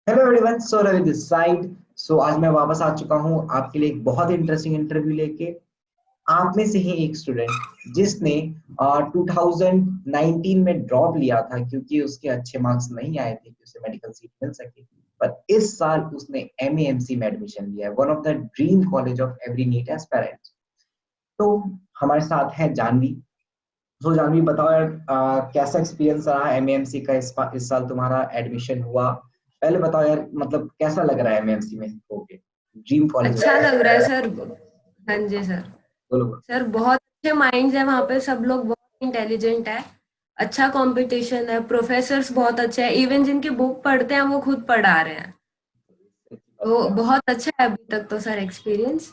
Hello everyone, so Ravi this side. आज मैं वापस आ चुका हूँ आपके लिए एक बहुत इंटरेस्टिंग इंटरव्यू लेके। आप में से ही एक स्टूडेंट जिसने 2019 में ड्रॉप लिया था क्योंकि उसके अच्छे मार्क्स नहीं आए थे कि उसे मेडिकल सीट मिल सके। पर इस साल उसने एमएएमसी में एडमिशन लिया है, one of the dream college of every NEET aspirant. तो हमारे साथ है जानवी। जानवी बताओ यार, कैसा एक्सपीरियंस रहा एमएएमसी का? इस साल तुम्हारा एडमिशन हुआ। पहले बताओ यार, मतलब कैसा लग रहा है एमएएमसी में होके? ड्रीम कॉलेज अच्छा लग रहा है सर। हाँ जी सर। बोलो। सर बहुत अच्छे माइंड्स हैं वहाँ पे, सब लोग बहुत इंटेलिजेंट है। अच्छा कंपटीशन है, प्रोफेसर्स बहुत अच्छे हैं, इवन जिनकी बुक पढ़ते हैं वो खुद पढ़ा रहे हैं। तो बहुत अच्छा है अभी तक तो सर एक्सपीरियंस।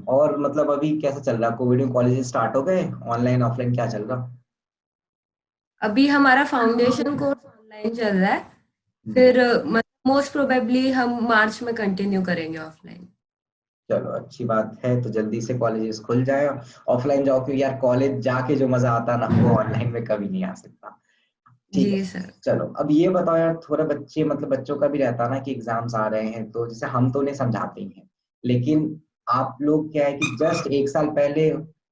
और मतलब अभी कैसा चल रहा? कोविड में कॉलेज स्टार्ट हो गए? ऑनलाइन ऑफलाइन क्या चल रहा? अभी हमारा फाउंडेशन कोर्स ऑनलाइन चल रहा है। हम्म, फिर मोस्ट प्रोबेबली हम मार्च में कंटिन्यू करेंगे ऑफलाइन। चलो अच्छी बात है, तो जल्दी से कॉलेजेस खुल जाए। ऑफलाइन जाओ, क्योंकि यार कॉलेज जाके जो मजा आता ना, वो ऑनलाइन में कभी नहीं आ सकता। ठीक है। जी सर। चलो अब ये बताओ यार, थोड़ा बच्चे मतलब बच्चों का भी रहता है ना कि एग्जाम्स आ रहे हैं, तो जैसे हम तो उन्हें समझाते ही हैं, लेकिन आप लोग क्या है कि जस्ट एक साल पहले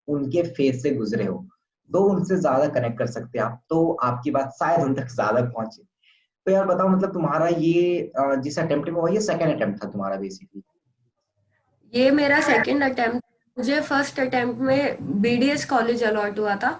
उनके फेस से गुजरे हो, तो उनसे ज्यादा कनेक्ट कर सकते हैं आप, तो आपकी बात शायद उन तक ज्यादा पहुंचे। तो यार बताओ, मतलब तुम्हारा ये जिस अटेम्प्ट में हुआ, ये सेकंड अटेम्प्ट था तुम्हारा बेसिकली? ये मेरा सेकंड अटेम्प्ट। मुझे फर्स्ट अटेम्प्ट में बीडीएस कॉलेज अलॉट हुआ था,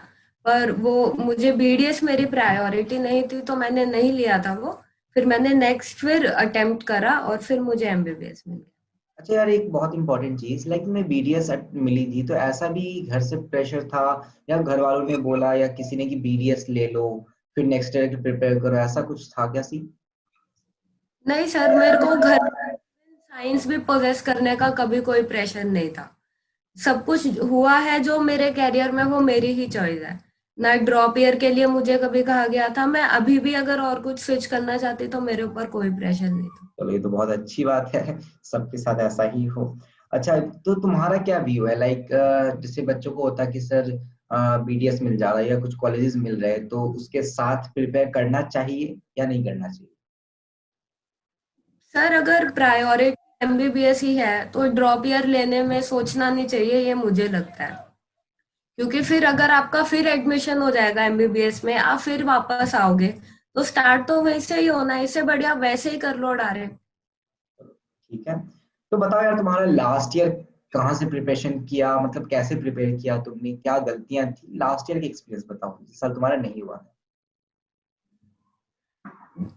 पर वो मुझे बीडीएस मेरी प्रायोरिटी नहीं थी तो मैंने नहीं लिया था वो। फिर मैंने नेक्स्ट फिर अटेम्प्ट करा और फिर मुझे एमबीबीएस मिल गया। अच्छा यार, एक बहुत इंपॉर्टेंट चीज, लाइक मैं बीडीएस मिली थी, तो ऐसा भी घर से प्रेशर था या घर वालों ने बोला या किसी ने कि बीडीएस ले लो फिर नेक्स्ट ईयर की प्रिपेयर करो, ऐसा कुछ था क्या सी? नहीं सर, मेरे को घर साइंस भी पोजेस करने का कभी कोई प्रेशर नहीं था। सब कुछ हुआ है जो मेरे करियर में, वो मेरी ही चॉइस है। ना ड्रॉप ईयर के लिए मुझे कभी कहा गया था। मैं अभी भी अगर और कुछ स्विच करना चाहती तो मेरे ऊपर कोई प्रेशर नहीं था। चलो ये तो बहुत अच्छी बात है, सबके साथ ऐसा ही हो। अच्छा, तो तुम्हारा क्या व्यू है, लाइक जैसे बच्चों को होता है कि सर बीडीएस मिल जा रहा है या कुछ कॉलेजेस मिल रहे हैं, तो उसके साथ प्रिपेयर करना चाहिए या नहीं करना चाहिए? सर अगर प्रायोरिटी एमबीबीएस ही है तो ड्रॉप ईयर लेने में सोचना नहीं चाहिए, ये मुझे लगता है। क्योंकि फिर अगर आपका फिर एडमिशन हो जाएगा एमबीबीएस में, आप फिर वापस आओगे तो स्टार्ट तो वैसे ही होना है। इससे बढ़िया वैसे ही कर लो डायरेक्ट। ठीक है। तो बताओ यार, तुम्हारा लास्ट ईयर कहाँ से प्रिपरेशन किया, मतलब कैसे प्रिपेयर किया तुमने, क्या गलतियां थी? लास्ट ईयर की एक्सपीरियंस बताओ, जिस साल तुम्हारा नहीं हुआ।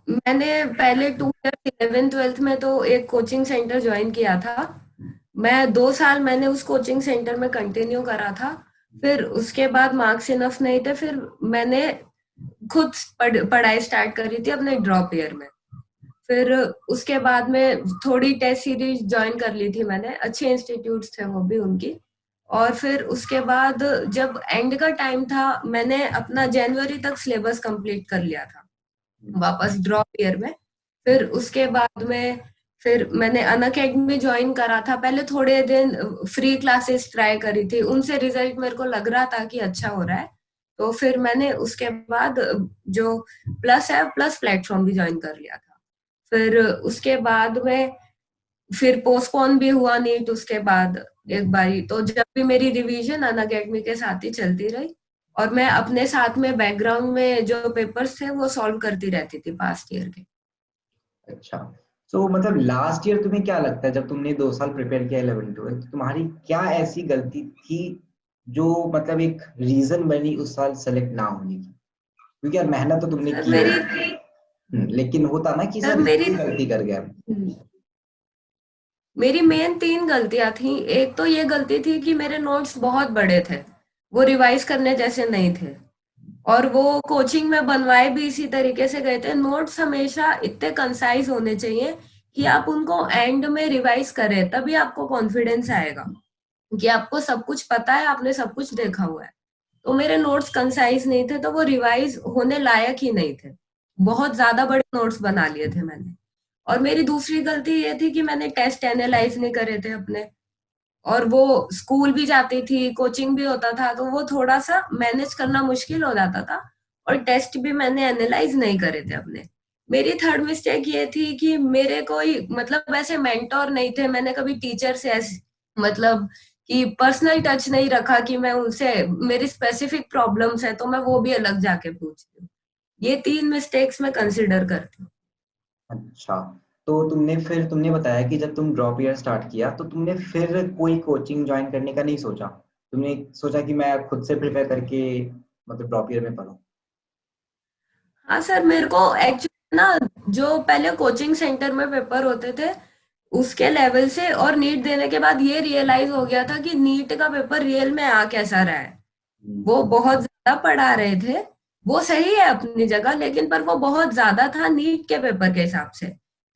मैंने पहले 2 ईयर 11th 12th में तो एक कोचिंग सेंटर ज्वाइन किया था। मैं 2 साल मैंने उस कोचिंग सेंटर में कंटिन्यू करा था। फिर उसके बाद मार्क्स इनफ नहीं थे, फिर मैंने खुद पढ़ाई स्टार्ट करी थी अपने ड्रॉप ईयर में। फिर उसके बाद में थोड़ी टेस्ट सीरीज ज्वाइन कर ली थी मैंने, अच्छे इंस्टीट्यूट्स थे वो भी उनकी। और फिर उसके बाद जब एंड का टाइम था, मैंने अपना जनवरी तक सिलेबस कंप्लीट कर लिया था वापस ड्रॉप ईयर में। फिर उसके बाद में फिर मैंने अनअकैडमी ज्वाइन करा था। पहले थोड़े दिन फ्री क्लासेस ट्राई करी थी, उनसे रिजल्ट मेरे को लग रहा था कि अच्छा हो रहा है। तो फिर मैंने उसके बाद जो प्लस है, प्लस प्लेटफॉर्म भी ज्वाइन कर लिया था। फिर उसके बाद में फिर पोस्टपोन भी हुआ नीट उसके बाद एक बारी। तो जब भी मेरी रिवीजन अनअकैडमी के साथ ही चलती रही, और मैं अपने साथ में बैकग्राउंड में जो पेपर्स थे वो सॉल्व करती रहती थी पास्ट ईयर के। अच्छा, तो मतलब लास्ट ईयर तुम्हें क्या लगता है, जब तुमने 2 साल प्रिपेयर किया 11 12, तुम्हारी क्या ऐसी गलती थी जो मतलब एक रीजन बनी उस साल सेलेक्ट ना होने की? क्योंकि यार मेहनत तो तुमने सर की मेरी होगी। लेकिन होता ना कि सर सर मेरी ये गलती कर गया। मेरी मेन 3 गलतियां थी। एक तो ये गलती थी कि मेरे नोट्स बहुत बड़े थे, वो रिवाइज करने जैसे नहीं थे। और वो कोचिंग में बनवाए भी इसी तरीके से गए थे। नोट्स हमेशा इतने कंसाइज होने चाहिए कि आप उनको एंड में रिवाइज करें, तभी आपको कॉन्फिडेंस आएगा कि आपको सब कुछ पता है, आपने सब कुछ देखा हुआ है। तो मेरे नोट्स कंसाइज नहीं थे, तो वो रिवाइज होने लायक ही नहीं थे। बहुत ज्यादा बड़े नोट्स बना लिए थे मैंने। और मेरी दूसरी गलती ये थी कि मैंने टेस्ट एनालाइज नहीं करे थे अपने। और वो स्कूल भी जाती थी, कोचिंग भी होता था, तो वो थोड़ा सा मैनेज करना मुश्किल हो जाता था। और टेस्ट भी मैंने एनालाइज नहीं करे थे अपने। मेरी थर्ड मिस्टेक ये थी कि मेरे कोई मतलब ऐसे मेंटोर नहीं थे, मैंने कभी टीचर से ऐसे मतलब कि पर्सनल टच नहीं रखा कि मैं उनसे मेरी स्पेसिफिक प्रॉब्लम्स है तो मैं वो भी अलग जाके पूछती हूँ। ये 3 मिस्टेक्स मैं कंसिडर करती हूँ। अच्छा, तो तुमने बताया कि जब तुम ड्रॉप ईयर स्टार्ट किया तो तुमने फिर कोई कोचिंग ज्वाइन करने का नहीं सोचा? तुमने सोचा कि मैं खुद से प्रिपेयर करके मतलब ड्रॉप ईयर में पढूं? हाँ सर, मेरे को एक्चुअली ना जो पहले कोचिंग सेंटर में पेपर होते थे उसके लेवल से और नीट देने के बाद ये रियलाइज हो गया था कि नीट का पेपर रियल में आ कैसा रहा है। हम्म। वो बहुत ज्यादा पढ़ा रहे थे, वो सही है अपनी जगह, लेकिन पर वो बहुत ज्यादा था नीट के पेपर के हिसाब से।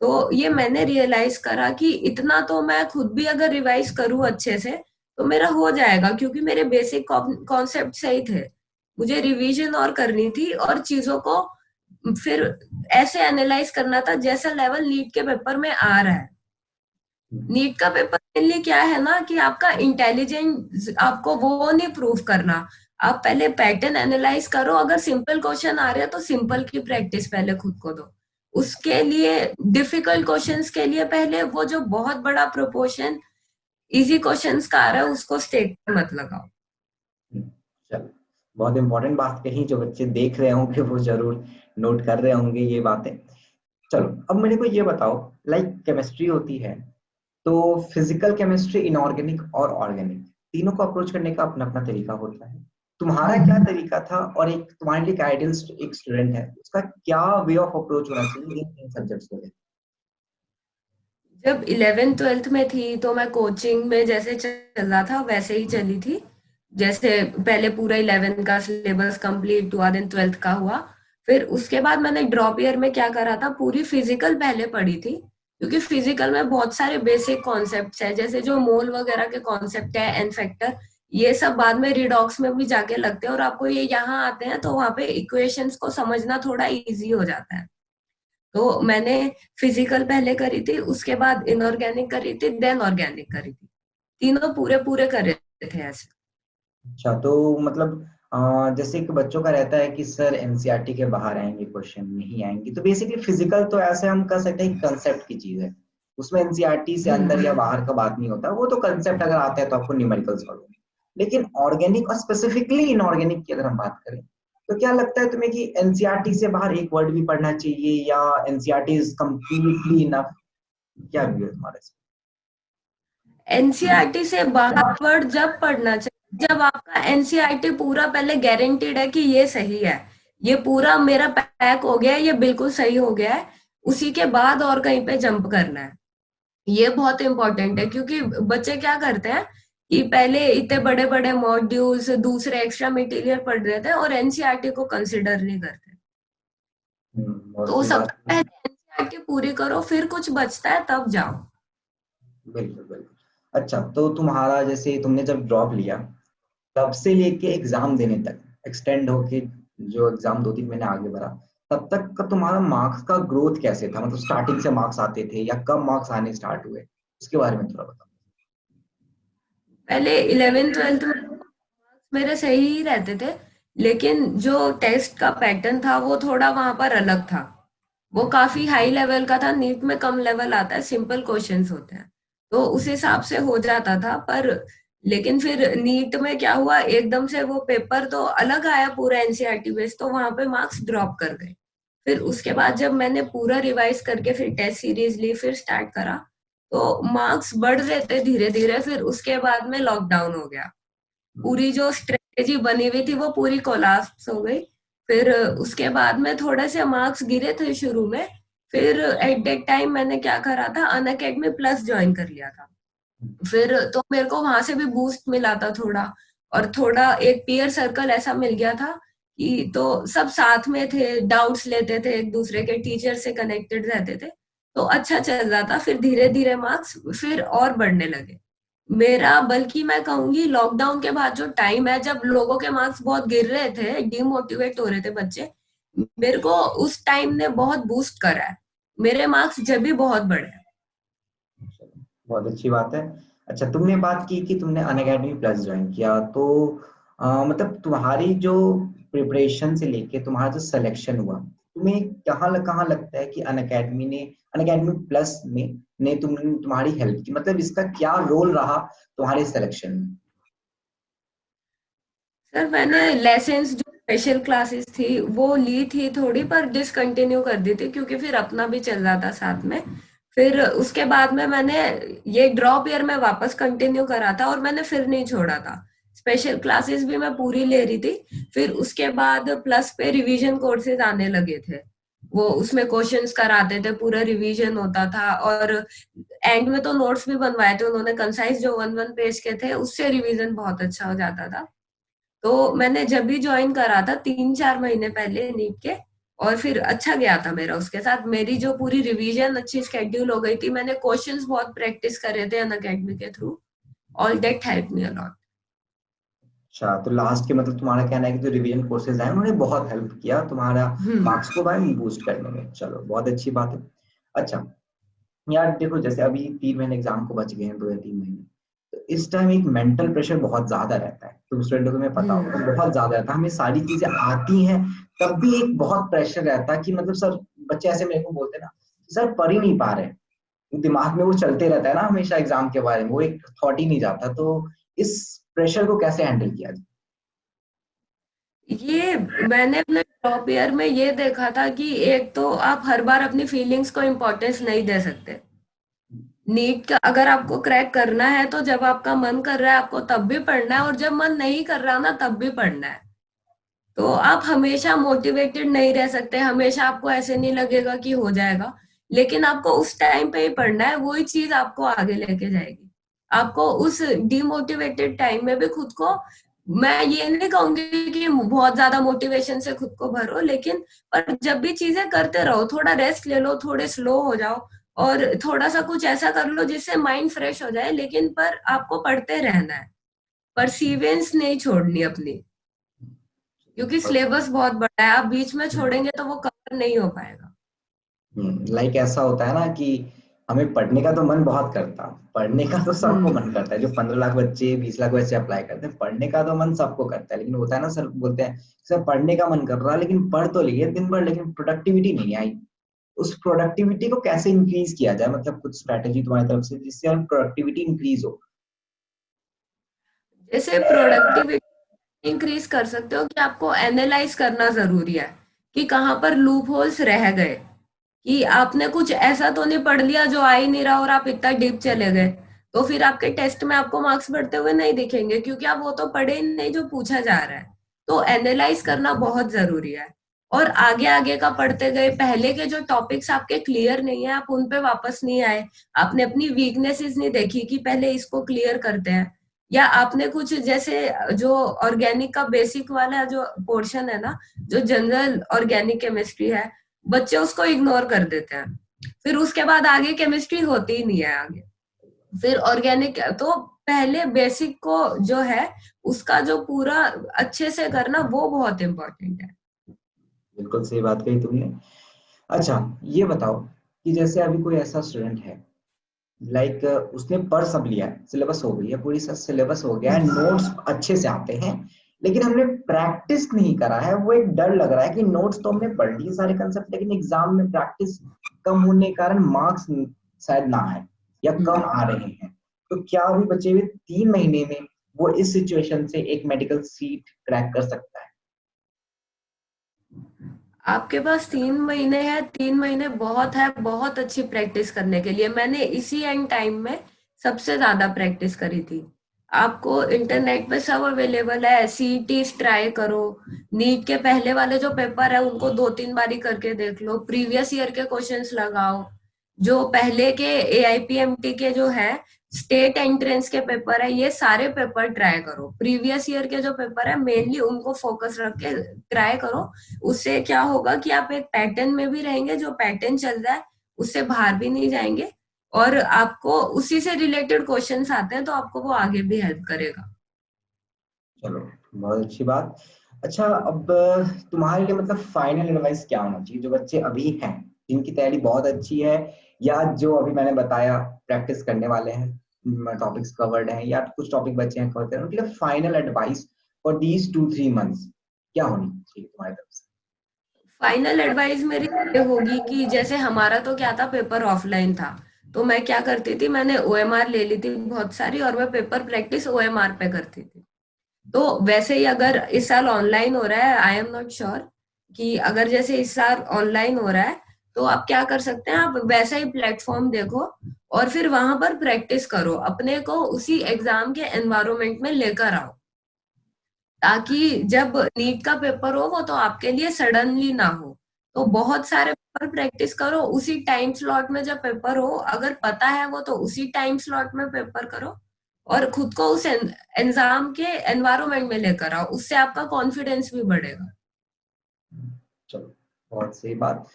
तो ये मैंने रियलाइज करा कि इतना तो मैं खुद भी अगर रिवाइज करूं अच्छे से तो मेरा हो जाएगा, क्योंकि मेरे बेसिक कॉन्सेप्ट सही थे। मुझे रिवीजन और करनी थी और चीजों को फिर ऐसे एनालाइज करना था जैसा लेवल नीट के पेपर में आ रहा है। हम्म। नीट का पेपर मेनली क्या है ना कि आपका इंटेलिजेंस आपको वो नहीं प्रूव करना। आप पहले पैटर्न एनालाइज करो, अगर सिंपल क्वेश्चन आ रहे हैं तो सिंपल की प्रैक्टिस पहले खुद को दो। उसके लिए डिफिकल्ट क्वेश्चंस के लिए पहले वो जो बहुत बड़ा प्रोपोर्शन इजी क्वेश्चंस का आ रहा है उसको स्टेक पे मत लगाओ। हम्म। चलो, बहुत इंपॉर्टेंट बात कही, जो बच्चे देख रहे होंगे वो जरूर नोट कर रहे होंगे ये बातें। चलो, अब मेरे को ये बताओ, लाइक केमिस्ट्री होती है, तो फिजिकल केमिस्ट्री, इनऑर्गेनिक और ऑर्गेनिक, तीनों को अप्रोच करने का अपना अपना तरीका होता है। तुम्हारा क्या तरीका था, और एक तुम्हारे लिए एक आइडियल एक स्टूडेंट है उसका क्या वे ऑफ अप्रोच होना चाहिए इन तीन सब्जेक्ट्स को लेकर? जब 11th 12th में थी तो मैं कोचिंग में जैसे चल रहा था वैसे ही चली थी। जैसे पहले पूरा 11th का सिलेबस कंप्लीट हुआ, देन 12th का हुआ। फिर उसके बाद मैंने ड्रॉप ईयर में क्या करा था, पूरी फिजिकल पहले पढ़ी थी, क्योंकि फिजिकल में बहुत सारे बेसिक कॉन्सेप्ट्स है, जैसे जो मोल वगैरह के कॉन्सेप्ट है, एन फैक्टर, ये सब बाद में रिडॉक्स में भी जाके लगते हैं और आपको ये यहाँ आते हैं तो वहां पे इक्वेशंस को समझना थोड़ा इजी हो जाता है। तो मैंने फिजिकल पहले करी थी, उसके बाद इनऑर्गेनिक करी थी, देन ऑर्गेनिक करी थी। तीनों पूरे पूरे करे थे ऐसे। अच्छा, तो मतलब जैसे कि बच्चों का रहता है कि सर एनसीईआरटी के बाहर आएंगे क्वेश्चन, नहीं आएंगे, तो बेसिकली फिजिकल तो ऐसे हम कर सकते हैं, कंसेप्ट की चीज है, उसमें एनसीईआरटी से अंदर या बाहर का बात नहीं होता, वो तो कंसेप्ट अगर आता है तो आपको न्यूमेरिकल सॉल्व होंगे। लेकिन ऑर्गेनिक और स्पेसिफिकली इनऑर्गेनिक की अगर हम बात करें, तो क्या लगता है तुम्हें कि एनसीईआरटी से बाहर एक वर्ड भी पढ़ना चाहिए, या एनसीईआरटी इज कम्प्लीटली इनफ? क्या व्यू है तुम्हारा इस एनसीईआरटी से बाहर वर्ड जब पढ़ना चाहिए जब आपका एनसीईआरटी पूरा पहले गारंटीड है कि ये सही है, ये पूरा मेरा पैक हो गया है, ये बिल्कुल सही हो गया है, उसी के बाद और कहीं पे जंप करना है। ये बहुत इंपॉर्टेंट है, क्योंकि बच्चे क्या करते हैं कि पहले इतने बड़े बड़े मॉड्यूल्स दूसरे एक्स्ट्रा मटेरियल पढ़ रहे थे और एनसीईआरटी को कंसिडर नहीं करते। बहुत तो सही सबसे बात है। पहले एनसीईआरटी पूरी करो, फिर कुछ बचता है तब जाओ। बिल्कुल बिल्कुल। अच्छा, तो तुम्हारा जैसे तुमने जब ड्रॉप लिया तब से लेके एग्जाम देने तक, एक्सटेंड होके जो एग्जाम 2-3 महीने आगे बढ़ा, तब तक का तुम्हारा मार्क्स का ग्रोथ कैसे था? मतलब स्टार्टिंग से मार्क्स आते थे या कब मार्क्स आने स्टार्ट हुए, उसके बारे में थोड़ा बताओ। पहले 11th 12th में मेरे सही ही रहते थे, लेकिन जो टेस्ट का पैटर्न था वो थोड़ा वहां पर अलग था। वो काफी हाई लेवल का था, नीट में कम लेवल आता है, सिंपल क्वेश्चंस होते हैं, तो उस हिसाब से हो जाता था। पर लेकिन फिर नीट में क्या हुआ, एकदम से वो पेपर तो अलग आया पूरा एनसीईआरटी बेस्ड, तो वहां पे मार्क्स ड्रॉप कर गए। फिर उसके बाद जब मैंने पूरा रिवाइज करके फिर टेस्ट सीरीज ली, फिर स्टार्ट करा, तो मार्क्स बढ़ रहे थे धीरे धीरे। फिर उसके बाद में लॉकडाउन हो गया, पूरी जो स्ट्रेटेजी बनी हुई थी वो पूरी कोलाप्स हो गई। फिर उसके बाद में थोड़े से मार्क्स गिरे थे शुरू में। फिर एट दैट टाइम मैंने क्या करा था, अनअकैडमी प्लस ज्वाइन कर लिया था। फिर तो मेरे को वहां से भी बूस्ट मिला था थोड़ा, और थोड़ा एक पीयर सर्कल ऐसा मिल गया था कि तो सब साथ में थे, डाउट्स लेते थे एक दूसरे के, टीचर से कनेक्टेड रहते थे, तो अच्छा चल रहा था। फिर धीरे धीरे मार्क्स फिर और बढ़ने लगे मेरा। बल्कि मैं कहूंगी लॉकडाउन के बाद जो टाइम है जब लोगों के मार्क्स बहुत गिर रहे थे, डिमोटिवेट हो रहे थे बच्चे, मेरे को उस टाइम ने बहुत बूस्ट करा है। मेरे मार्क्स जब भी बहुत बढ़े। बहुत अच्छी बात है। अच्छा, तुमने बात की कि तुमने अनअकैडमी प्लस ज्वाइन किया, तो मतलब तुम्हारी जो प्रिपरेशन से लेके तुम्हारा जो सिलेक्शन हुआ, तुम्हें कहाँ लगता है कि अनअकैडमी प्लस ने तुम्हारी हेल्प की, मतलब इसका क्या रोल रहा तुम्हारे सिलेक्शन में? सर मैंने लेसन्स जो स्पेशल क्लासेस थी वो ली थी थोड़ी, पर डिसकंटिन्यू कर दी थी क्योंकि फिर अपना भी चल रहा था साथ में। फिर उसके बाद में मैंने ये ड्रॉप ईयर में वापस कंटिन्यू करा था और मैंने फिर नहीं छोड़ा था। स्पेशल क्लासेस भी मैं पूरी ले रही थी। फिर उसके बाद प्लस पे रिवीजन कोर्सेज आने लगे थे, वो उसमें क्वेश्चंस कराते थे, पूरा रिवीजन होता था और एंड में तो नोट्स भी बनवाए थे उन्होंने, कंसाइज जो 1 1 पेज के थे उससे रिवीजन बहुत अच्छा हो जाता था। तो मैंने जब भी ज्वाइन करा था 3 4 महीने पहले नीट के, और फिर अच्छा गया था मेरा। उसके साथ मेरी जो पूरी रिवीजन अच्छी स्केड्यूल हो गई थी, मैंने क्वेश्चंस बहुत प्रैक्टिस करे थे अनअकैडमी के through. All that help me a lot. अच्छा, तो लास्ट के मतलब तुम्हारा कहना है कि जो रिवीजन कोर्सेज हैं उन्होंने बहुत हेल्प किया तुम्हारा हम्म। मार्क्स को भाई बूस्ट करने में। चलो बहुत अच्छी बात है। अच्छा यार देखो, जैसे अभी 3 महीने एग्जाम को बच गए हैं, 2 या 3 महीने, तो इस टाइम एक मेंटल प्रेशर बहुत ज्यादा रहता है, तुम स्टूडेंट हो तुम्हें पता होगा, हम्म। बहुत ज्यादा रहता है। हमें सारी चीजें आती हैं तब भी एक बहुत प्रेशर रहता है कि मतलब सर, बच्चे ऐसे मेरे को बोलते हैं ना, सर पढ़ ही नहीं पा रहे, दिमाग में वो चलते रहता है ना हमेशा एग्जाम के बारे में, वो एक थॉट ही नहीं जाता। तो इस प्रेशर को कैसे हैंडल किया जाए? ये मैंने अपने टॉप ईयर में ये देखा था कि एक तो आप हर बार अपनी फीलिंग्स को इम्पोर्टेंस नहीं दे सकते। नीट का अगर आपको क्रैक करना है तो जब आपका मन कर रहा है आपको तब भी पढ़ना है, और जब मन नहीं कर रहा ना तब भी पढ़ना है। तो आप हमेशा मोटिवेटेड नहीं रह सकते, हमेशा आपको ऐसे नहीं लगेगा कि हो जाएगा, लेकिन आपको उस टाइम पे ही पढ़ना है, वही चीज आपको आगे लेके जाएगी। आपको उस डिमोटिवेटेड टाइम में भी खुद को, मैं ये नहीं कहूंगी कि बहुत ज्यादा मोटिवेशन से खुद को भरो, लेकिन पर जब भी चीजें करते रहो, थोड़ा रेस्ट ले लो, थोड़े स्लो हो जाओ, और थोड़ा सा कुछ ऐसा कर लो जिससे माइंड फ्रेश हो जाए, लेकिन पर आपको पढ़ते रहना है, परसीवेंस नहीं छोड़नी अपनी, क्योंकि सिलेबस बहुत बड़ा है, आप बीच में छोड़ेंगे तो वो कवर नहीं हो पाएगा। लाइक ऐसा होता है ना कि हमें पढ़ने का तो मन बहुत करता, पढ़ने का तो सबको हम्म। मन करता है, जो 15 लाख बच्चे 20 लाख बच्चे अप्लाई करते हैं, पढ़ने का तो मन सबको करता है, लेकिन होता है ना सर बोलते हैं सर पढ़ने का मन कर रहा है लेकिन पढ़ तो लिए दिन भर, लेकिन प्रोडक्टिविटी नहीं आई। उस प्रोडक्टिविटी को कैसे इंक्रीज किया जाए, मतलब कुछ स्ट्रेटेजी तुम्हारी तरफ से जिससे हम प्रोडक्टिविटी इंक्रीज हो? जैसे प्रोडक्टिविटी इंक्रीज कर सकते हो कि आपको एनालाइज करना जरूरी है कि कहाँ पर लूप होल्स रह गए, कि आपने कुछ ऐसा तो नहीं पढ़ लिया जो आ ही नहीं रहा और आप इतना डीप चले गए, तो फिर आपके टेस्ट में आपको मार्क्स बढ़ते हुए नहीं दिखेंगे, क्योंकि आप वो तो पढ़े ही नहीं जो पूछा जा रहा है। तो एनालाइज करना बहुत जरूरी है, और आगे आगे का पढ़ते गए, पहले के जो टॉपिक्स आपके क्लियर नहीं है आप उन पे वापस नहीं आए, आपने अपनी वीकनेसेस नहीं देखी कि पहले इसको क्लियर करते हैं, या आपने कुछ जैसे जो ऑर्गेनिक का बेसिक वाला जो पोर्शन है ना, जो जनरल ऑर्गेनिक केमिस्ट्री है, बच्चे उसको इग्नोर कर देते हैं, फिर उसके बाद आगे केमिस्ट्री होती ही नहीं है आगे, फिर ऑर्गेनिक। तो पहले बेसिक को जो है उसका जो पूरा अच्छे से करना वो बहुत इंपॉर्टेंट है। बिल्कुल सही बात कही तुमने। अच्छा ये बताओ कि जैसे अभी कोई ऐसा स्टूडेंट है, लाइक उसने पढ़ सब लिया है, सिलेबस हो गई है पूरी, सिलेबस हो गया है, नोट्स अच्छे से आते हैं, लेकिन हमने प्रैक्टिस नहीं करा है, वो एक डर लग रहा है कि नोट्स तो हमने पढ़ लिए सारे कंसेप्ट, लेकिन एग्जाम में प्रैक्टिस कम होने के कारण मार्क्स शायद ना आए या कम हम्म। आ रहे हैं। तो क्या अभी बचे हुए 3 महीने में वो इस सिचुएशन से एक मेडिकल सीट क्रैक कर सकता है? आपके पास 3 महीने हैं, 3 महीने बहुत है, बहुत अच्छी प्रैक्टिस करने के लिए। मैंने इसी एंड टाइम में सबसे ज्यादा प्रैक्टिस करी थी। आपको इंटरनेट पे सब अवेलेबल है, सीईटी ट्राई करो, नीट के पहले वाले जो पेपर है उनको 2 3 बारी करके देख लो, प्रीवियस ईयर के क्वेश्चंस लगाओ, जो पहले के एआईपीएमटी के जो है स्टेट एंट्रेंस के पेपर है, ये सारे पेपर ट्राई करो, प्रीवियस ईयर के जो पेपर है मेनली उनको फोकस रख के ट्राई करो। उससे क्या होगा कि आप एक पैटर्न में भी रहेंगे, जो पैटर्न चल रहा है उससे बाहर भी नहीं जाएंगे, और आपको उसी से रिलेटेड क्वेश्चंस आते हैं तो आपको वो आगे भी हेल्प करेगा। चलो बहुत अच्छी बात। अच्छा अब तुम्हारे लिए मतलब फाइनल एडवाइस क्या होना चाहिए, जो बच्चे अभी हैं जिनकी तैयारी बहुत अच्छी है, या जो अभी मैंने बताया प्रैक्टिस करने वाले हैं, टॉपिक्स कवर्ड हैं या कुछ टॉपिक बच्चे हैं कवर करें, उनके लिए final advice for these 2 3 months क्या होनी चाहिए तुम्हारी तरफ से? फाइनल एडवाइस मेरी ये होगी कि जैसे हमारा तो क्या था, पेपर ऑफलाइन था, तो मैं क्या करती थी, मैंने ओएमआर ले ली थी बहुत सारी, और मैं पेपर प्रैक्टिस ओएमआर पे करती थी। तो वैसे ही अगर इस साल ऑनलाइन हो रहा है, आई एम नॉट श्योर कि अगर जैसे इस साल ऑनलाइन हो रहा है, तो आप क्या कर सकते हैं, आप वैसा ही प्लेटफॉर्म देखो और फिर वहां पर प्रैक्टिस करो, अपने को उसी एग्जाम के एनवायरनमेंट में लेकर आओ, ताकि जब नीट का पेपर हो वो तो आपके लिए सडनली ना हो। तो बहुत सारे पेपर प्रैक्टिस करो उसी टाइम स्लॉट में, जब पेपर हो अगर पता है वो तो उसी टाइम स्लॉट में पेपर करो, और खुद को उस एग्जाम के एनवायरनमेंट में लेकर आओ, उससे आपका कॉन्फिडेंस भी बढ़ेगा। चलो, बहुत सही बात।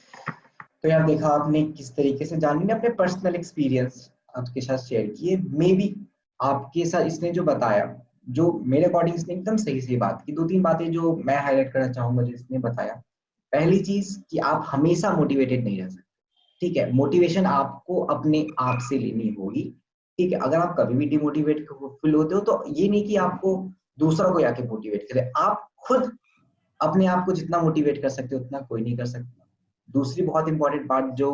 तो यार देखा आपने किस तरीके से जानवी ने अपने पर्सनल एक्सपीरियंस आपके साथ शेयर किए। मे बी आपके साथ इसने जो बताया, जो मेरे अकॉर्डिंग इसने एकदम सही सही बात की। दो तीन बातें जो मैं हाईलाइट करना चाहूंगा जो इसने बताया। पहली चीज कि आप हमेशा मोटिवेटेड नहीं रह सकते। ठीक है, मोटिवेशन आपको अपने आप से लेनी होगी। ठीक है, अगर आप कभी भी डिमोटिवेट फील होते हो तो ये नहीं कि आपको दूसरा कोई आके मोटिवेट करे, आप खुद अपने आप को जितना मोटिवेट कर सकते हो उतना कोई नहीं कर सकता। दूसरी बहुत इंपॉर्टेंट बात जो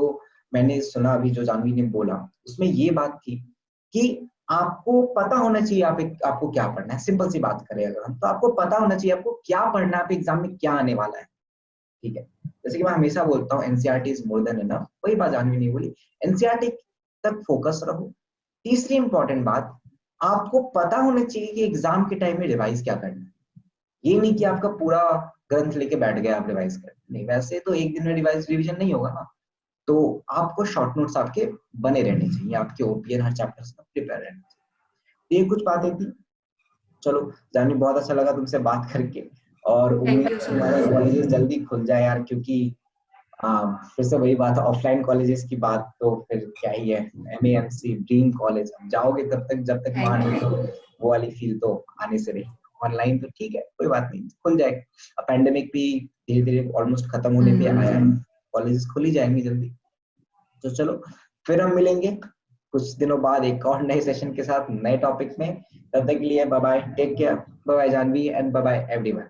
मैंने सुना अभी जो जानवी ने बोला, उसमें ये बात थी कि आपको पता होना चाहिए आपको क्या पढ़ना है। सिंपल सी बात करें अगर हम, तो आपको पता होना चाहिए आपको क्या पढ़ना है, आप एग्जाम में क्या आने वाला है। ठीक है, जैसे कि मैं हमेशा बोलता हूँ NCERT is more than enough, वही बात जानवी नहीं बोली, एनसीईआरटी तक फोकस रहो। तीसरी इंपॉर्टेंट बात, आपको पता होना चाहिए कि एग्जाम के टाइम में रिवाइज क्या करना है। ये नहीं कि आपका पूरा ग्रंथ लेके बैठ गए आप रिवाइज कर, नहीं, वैसे तो एक दिन में रिवीजन नहीं होगा ना। तो आपको शॉर्ट नोट्स आपके बने रहने चाहिए, आपके ओपीएन हर चैप्टर का प्रिपेयर रहना चाहिए। ये कुछ बातें थी। चलो जानी, बहुत अच्छा लगा तुमसे बात करके, और उम्मीद थैंक यू है सो हमारे मच। कॉलेजेस जल्दी खुल जाए यार, क्योंकि फिर से वही बात है, ऑफलाइन कॉलेजेस की बात तो फिर क्या ही है। एमएएमसी ड्रीम कॉलेज, हम जाओगे तब तक, जब तक थैंक मान यू। तो वो वाली फील तो आने से रही। ऑनलाइन तो ठीक है, कोई बात नहीं, खुल जाए। अब पैंडेमिक भी धीरे धीरे ऑलमोस्ट खत्म होने पे आया है, कॉलेजेस खुल ही जाएंगे जल्दी। तो चलो, फिर हम मिलेंगे कुछ दिनों बाद एक और नए सेशन के साथ, नए टॉपिक में। तब तक के लिए bye bye, take care, bye bye Janvi, and bye bye everyone.